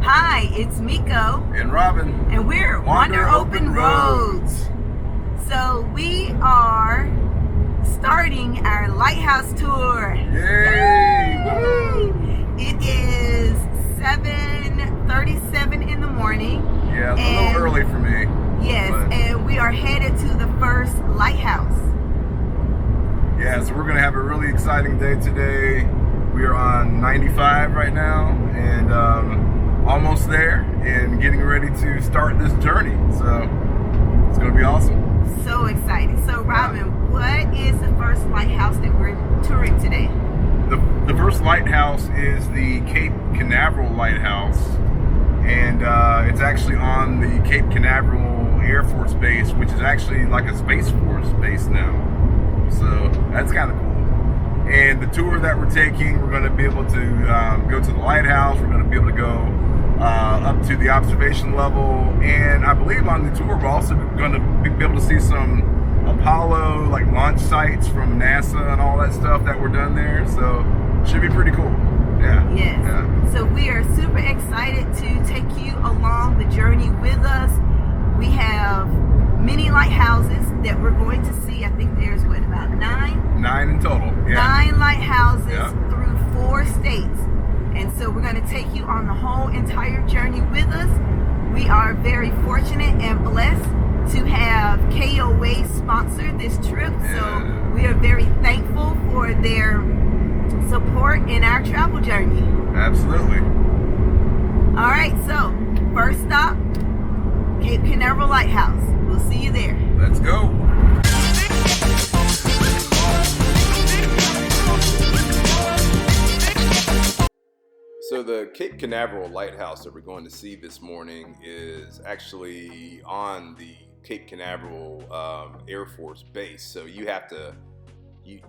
Hi, it's Miko. And Robin. And we're Wander Open Roads. So we are starting our Lighthouse tour. Yay! Woo! It is 7:37 in the morning. Yeah, a little early for me. Yes, and we are headed to the first lighthouse. Yeah, so we're going to have a really exciting day today. We are on 95 right now and almost there and getting ready to start this journey. So it's going to be awesome. So excited. So Robin, what is the first lighthouse that we're touring today? The first lighthouse is the Cape Canaveral Lighthouse, and it's actually on the Cape Canaveral Air Force Base, which is actually like a Space Force base now. So that's kind of cool. And the tour that we're taking, we're going to be able to go to the lighthouse. We're going to be able to go up to the observation level, and I believe on the tour we're also going to be able to see some Apollo like launch sites from NASA and all that stuff that were done there. So should be pretty cool. Yeah. Yes. Yeah. So we are super excited to take you along the journey with us. We have many lighthouses that we're going to see. I think there's about nine in total. Yeah. 9 lighthouses Yeah. through 4 states. And so we're going to take you on the whole entire journey with us. We are very fortunate and blessed to have KOA sponsor this trip. So we are very thankful for their support in our travel journey. Absolutely. All right, so first stop, Cape Canaveral Lighthouse. We'll see you there. Let's go. So the Cape Canaveral Lighthouse that we're going to see this morning is actually on the Cape Canaveral Air Force Base. So you have to,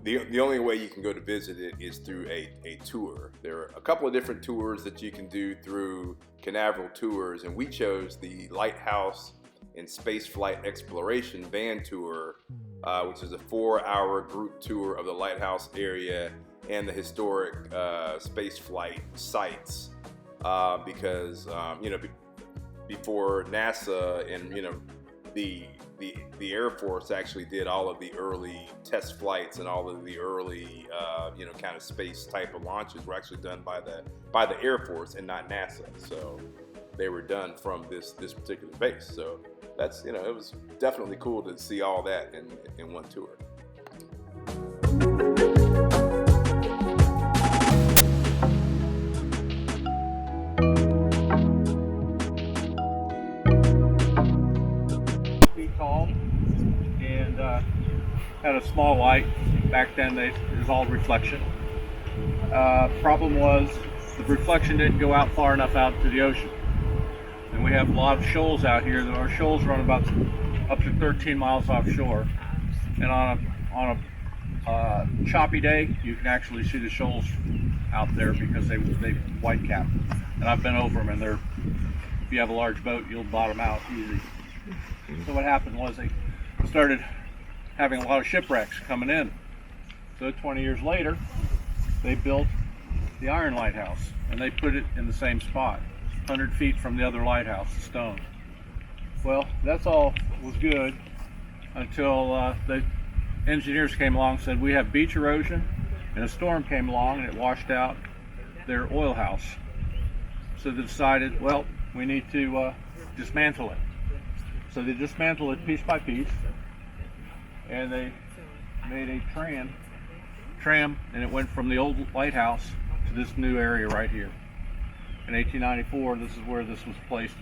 the only way you can go to visit it is through a tour. There are a couple of different tours that you can do through Canaveral Tours, and we chose the Lighthouse and Spaceflight Exploration Van Tour, which is a 4-hour group tour of the lighthouse area and the historic space flight sites, because before NASA and the Air Force actually did all of the early test flights and all of the early kind of space type of launches were actually done by the Air Force and not NASA. So they were done from this particular base. So that's it was definitely cool to see all that in one tour. And had a small light. Back then it was all reflection. Problem was the reflection didn't go out far enough out to the ocean. And we have a lot of shoals out here. Our shoals run about up to 13 miles offshore. And on a choppy day, you can actually see the shoals out there because they white cap. And I've been over them, and if you have a large boat, you'll bottom out easy. So what happened was they started having a lot of shipwrecks coming in. So 20 years later, they built the Iron Lighthouse, and they put it in the same spot, 100 feet from the other lighthouse, the stone. Well, that's all was good until the engineers came along and said, we have beach erosion, and a storm came along and it washed out their oil house. So they decided, well, we need to dismantle it. So they dismantled it piece by piece, and they made a tram, and it went from the old lighthouse to this new area right here. In 1894, this is where this was placed.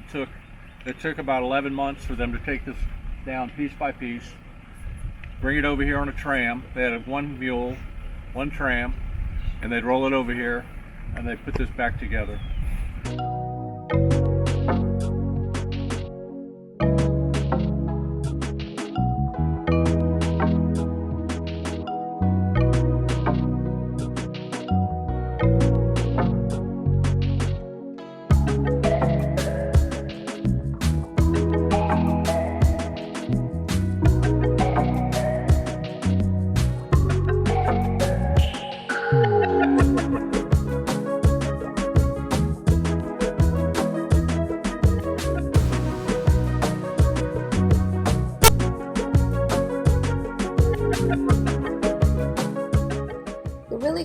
It took about 11 months for them to take this down piece by piece, bring it over here on a tram. They had one mule, one tram, and they'd roll it over here, and they put this back together.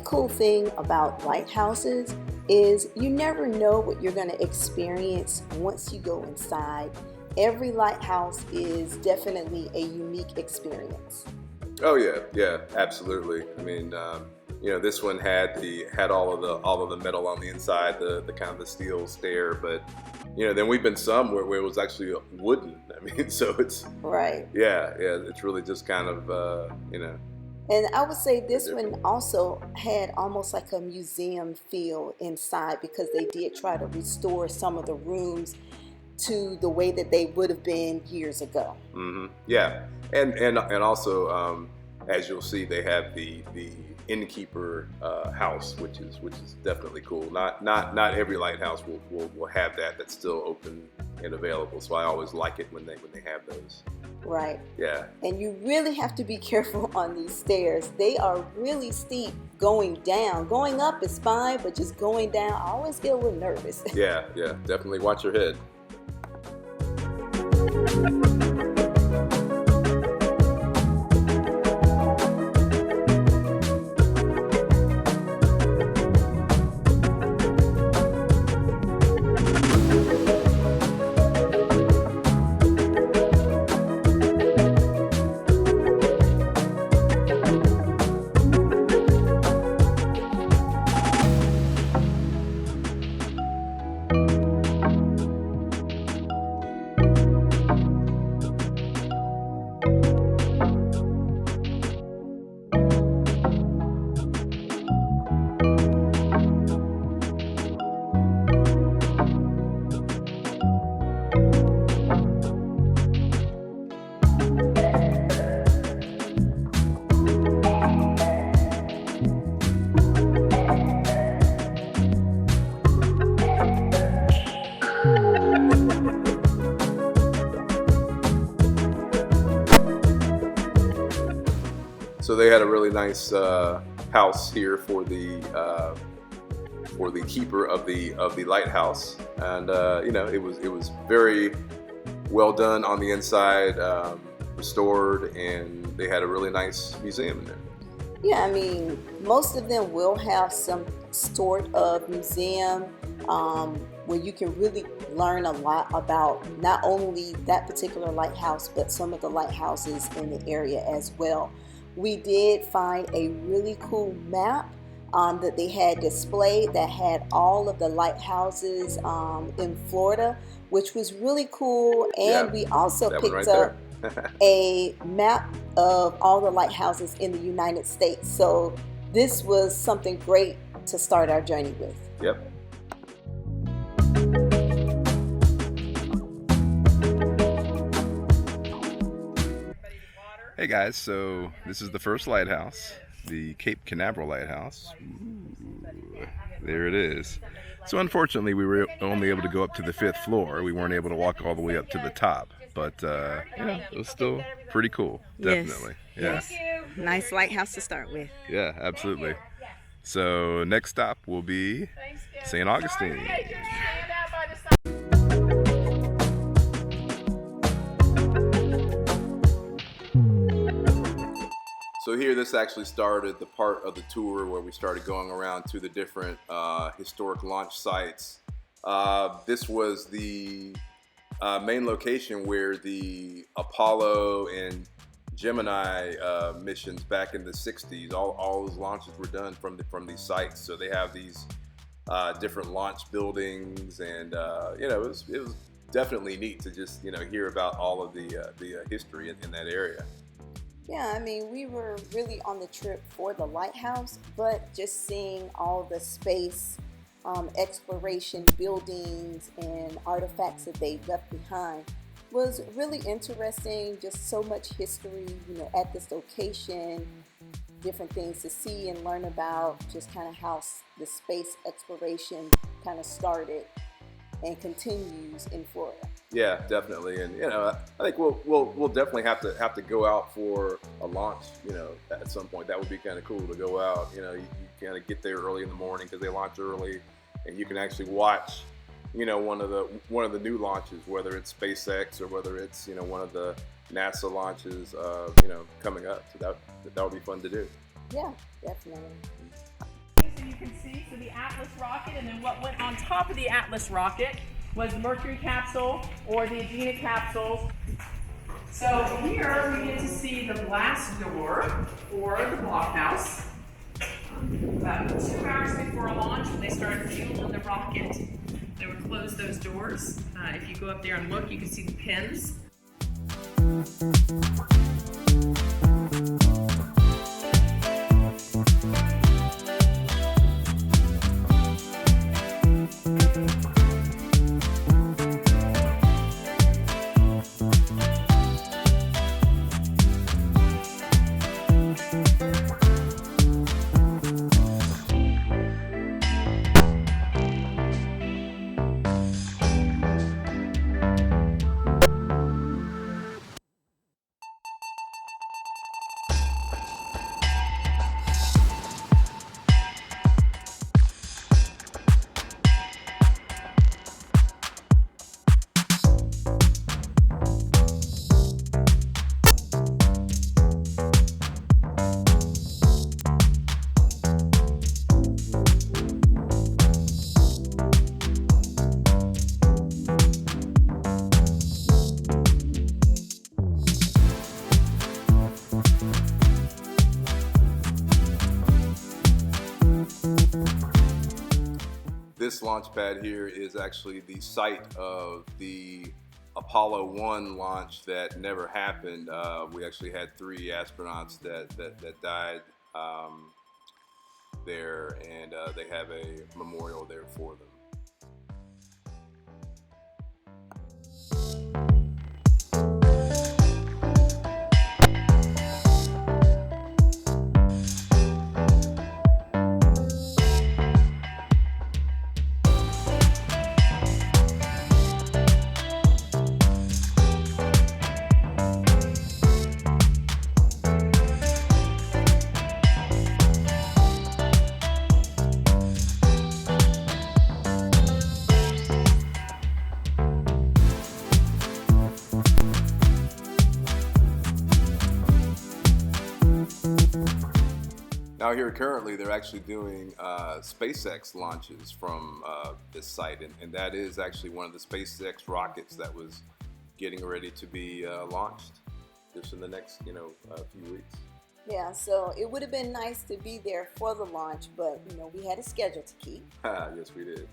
cool thing about lighthouses is you never know what you're going to experience once you go inside. Every lighthouse is definitely a unique experience. Oh yeah, absolutely. I mean, this one had all of the metal on the inside, the kind of the steel stair, but then we've been some where it was actually wooden. I mean, so it's right. Yeah, it's really just kind of And I would say this one also had almost like a museum feel inside, because they did try to restore some of the rooms to the way that they would have been years ago. Mm-hmm. Yeah, and also as you'll see, they have the innkeeper house, which is definitely cool. Not every lighthouse will have that's still open and available. So I always like it when they have those. Right. Yeah. And you really have to be careful on these stairs. They are really steep going down. Going up is fine, but just going down, I always get a little nervous. Yeah, definitely watch your head. So they had a really nice house here for the keeper of the lighthouse, and it was very well done on the inside, restored, and they had a really nice museum in there. Yeah, I mean, most of them will have some sort of museum where you can really learn a lot about not only that particular lighthouse, but some of the lighthouses in the area as well. We did find a really cool map that they had displayed that had all of the lighthouses in Florida, which was really cool. And we also picked up a map of all the lighthouses in the United States. So this was something great to start our journey with. Yep. Hey guys, so this is the first lighthouse, the Cape Canaveral Lighthouse. Ooh, there it is. So unfortunately, we were only able to go up to the 5th floor. We weren't able to walk all the way up to the top, but it was still pretty cool, definitely. Yes. Yeah. Nice lighthouse to start with. Yeah, absolutely. So next stop will be St. Augustine. So here, this actually started the part of the tour where we started going around to the different historic launch sites. This was the main location where the Apollo and Gemini missions back in the 60s, all those launches were done from these sites. So they have these different launch buildings, and it was definitely neat to just hear about all of the history in that area. Yeah, I mean, we were really on the trip for the lighthouse, but just seeing all the space exploration buildings and artifacts that they left behind was really interesting. Just so much history, at this location, different things to see and learn about, just kind of how the space exploration kind of started and continues in Florida. Yeah, definitely, and I think we'll definitely have to go out for a launch, at some point. That would be kind of cool to go out. You kind of get there early in the morning because they launch early, and you can actually watch, one of the new launches, whether it's SpaceX or whether it's one of the NASA launches, coming up. So that would be fun to do. Yeah, definitely. you can see, so the Atlas rocket, and then what went on top of the Atlas rocket was the Mercury capsule or the Agena capsules. So here we get to see the blast door for the blockhouse. About 2 hours before launch, when they started fueling the rocket, they would close those doors. If you go up there and look, you can see the pins. This launch pad here is actually the site of the Apollo 1 launch that never happened. We actually had 3 astronauts that died there, and they have a memorial there for them. Now here currently they're actually doing SpaceX launches from this site, and that is actually one of the SpaceX rockets that was getting ready to be launched just in the next few weeks. Yeah, so it would have been nice to be there for the launch, but we had a schedule to keep. Yes, we did.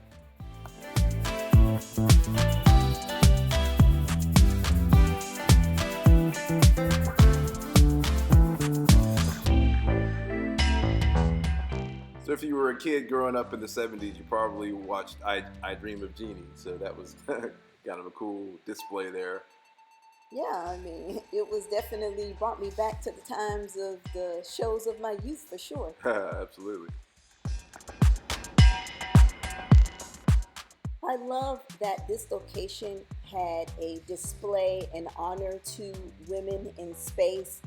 So if you were a kid growing up in the 70s, you probably watched I Dream of Jeannie. So that was kind of a cool display there. Yeah, I mean, it was definitely brought me back to the times of the shows of my youth for sure. Absolutely. I love that this location had a display in honor to women in space.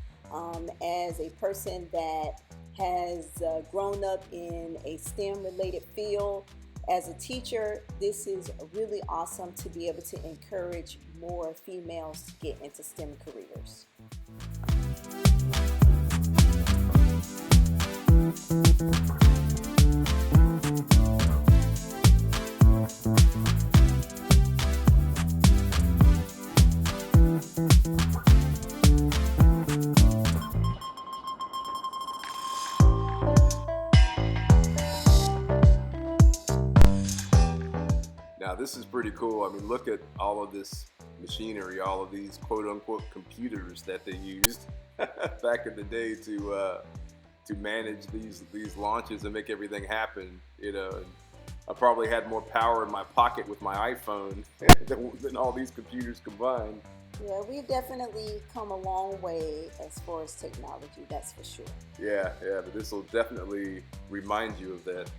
As a person that has grown up in a STEM-related field, as a teacher, this is really awesome to be able to encourage more females to get into STEM careers. Now this is pretty cool. I mean, look at all of this machinery, all of these quote-unquote computers that they used back in the day to manage these launches and make everything happen. And I probably had more power in my pocket with my iPhone than all these computers combined. Yeah, we've definitely come a long way as far as technology, that's for sure. Yeah, but this will definitely remind you of that.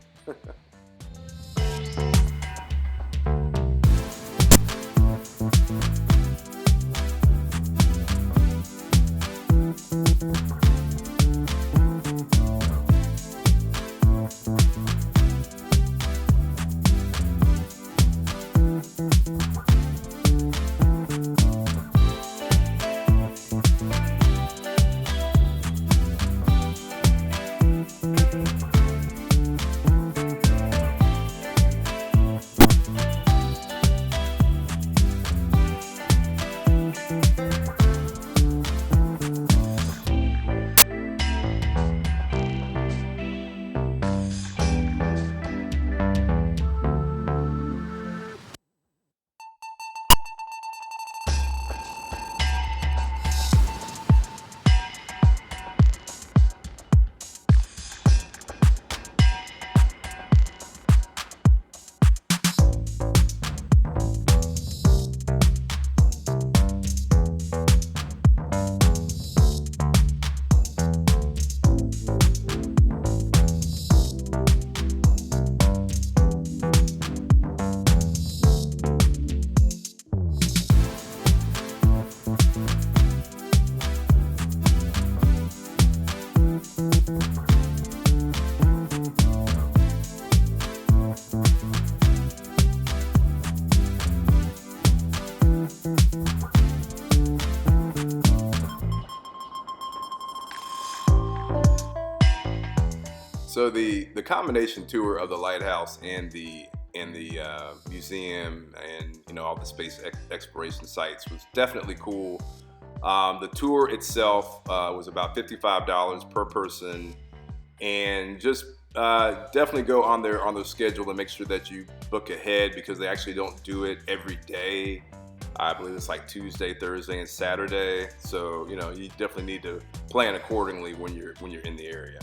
So the combination tour of the lighthouse and the museum and all the space exploration sites was definitely cool. The tour itself was about $55 per person, and just definitely go on their schedule and make sure that you book ahead, because they actually don't do it every day. I believe it's like Tuesday, Thursday, and Saturday. So you definitely need to plan accordingly when you're in the area.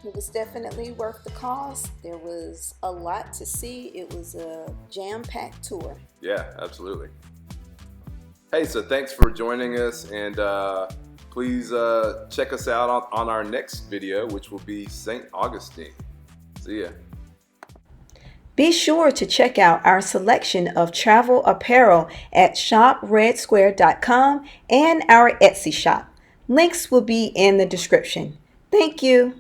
It was definitely worth the cost. There was a lot to see. It was a jam-packed tour. Yeah, absolutely. Hey, so thanks for joining us, and please check us out on our next video, which will be St. Augustine. See ya. Be sure to check out our selection of travel apparel at shopredsquare.com and our Etsy shop. Links will be in the description. Thank you.